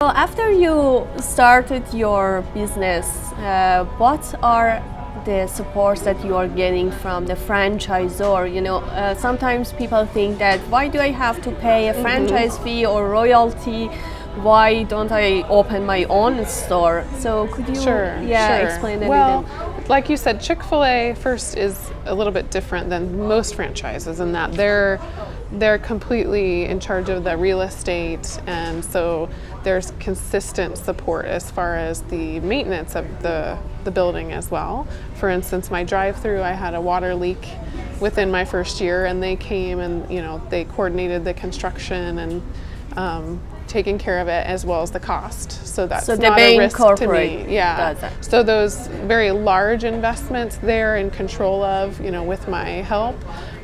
So after you started your business, what are the supports that you are getting from the franchisor? Sometimes people think that why do I have to pay a franchise fee or royalty? Why don't I open my own store? So could you explain a Well, bit? like you said, Chick-Fil-A first is a little bit different than most franchises in that they're completely in charge of the real estate, and so there's consistent support as far as the maintenance of the building as well. For instance, my drive-through, I had a water leak within my first year, and they came and they coordinated the construction and taking care of it as well as the cost. So that's not a risk to me. Yeah. So those very large investments they're in control of, with my help.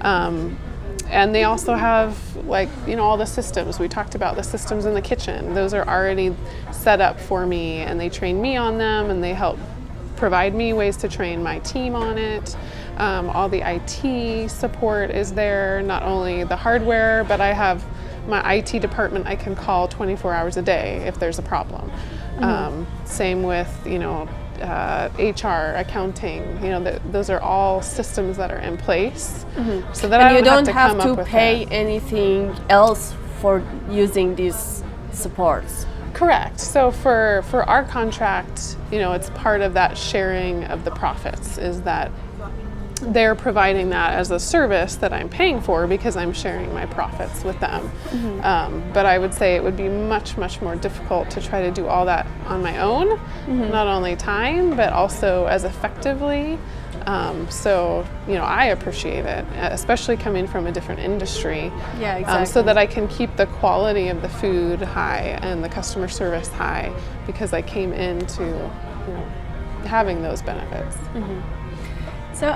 And they also have all the systems. We talked about the systems in the kitchen. Those are already set up for me, and they train me on them, and they help provide me ways to train my team on it. All the IT support is there, not only the hardware, but I have my IT department I can call 24 hours a day if there's a problem. Same with, HR, accounting, those are all systems that are in place. So that I don't have to pay anything else for using these supports. Correct. So for our contract, it's part of that sharing of the profits, is that they're providing that as a service that I'm paying for because I'm sharing my profits with them. But I would say it would be much, much more difficult to try to do all that on my own, not only time, but also as effectively. So, I appreciate it, especially coming from a different industry. Yeah, exactly. So that I can keep the quality of the food high and the customer service high, because I came into, having those benefits. So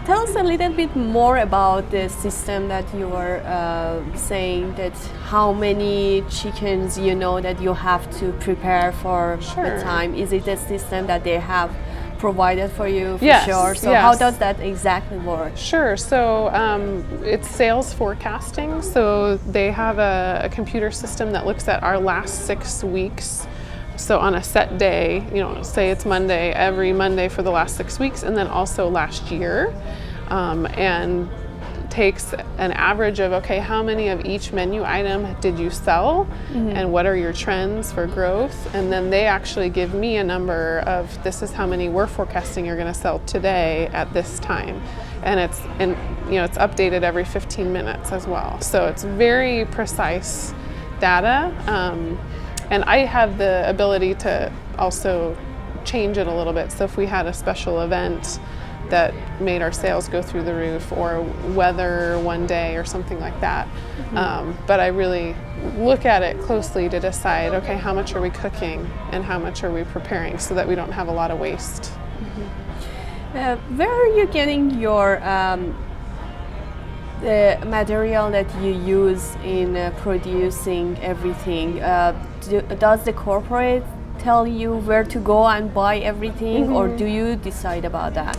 tell us a little bit more about the system that you were saying, that how many chickens that you have to prepare for the time. Is it a system that they have provided for you? Sure. So how does that exactly work? Sure. So it's sales forecasting. So they have a computer system that looks at our last 6 weeks. So on a set day, say it's Monday, every Monday for the last 6 weeks, and then also last year, and takes an average of, okay, how many of each menu item did you sell, and what are your trends for growth? And then they actually give me a number of, this is how many we're forecasting you're going to sell today at this time. And it's updated every 15 minutes as well. So it's very precise data. And I have the ability to also change it a little bit. So if we had a special event that made our sales go through the roof, or weather one day or something like that. But I really look at it closely to decide, okay, how much are we cooking and how much are we preparing, so that we don't have a lot of waste. Where are you getting your the material that you use in producing everything? Does the corporate tell you where to go and buy everything, or do you decide about that?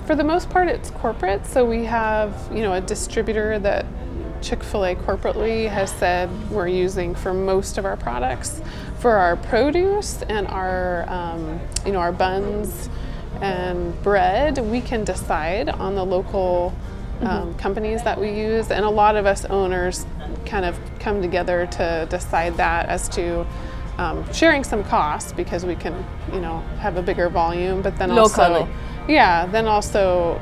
For the most part, it's corporate. So we have, a distributor that Chick-fil-A corporately has said we're using for most of our products. For our produce and our, our buns and bread, we can decide on the local companies that we use, and a lot of us owners kind of come together to decide that as to sharing some costs, because we can, have a bigger volume, but then locally. also,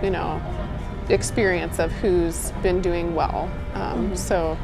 experience of who's been doing well. So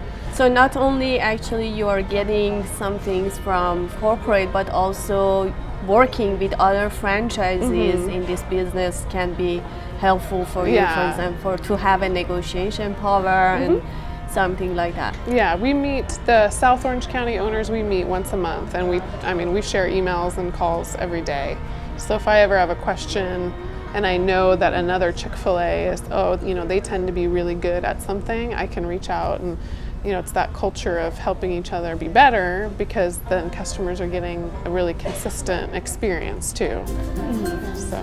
not only actually you are getting some things from corporate, but also working with other franchisees in this business can be helpful for you, for example, to have a negotiation power and something like that. Yeah, we meet the South Orange County owners. We meet once a month, and we share emails and calls every day. So if I ever have a question, and I know that another Chick-fil-A is, they tend to be really good at something, I can reach out, and it's that culture of helping each other be better, because then customers are getting a really consistent experience too. So.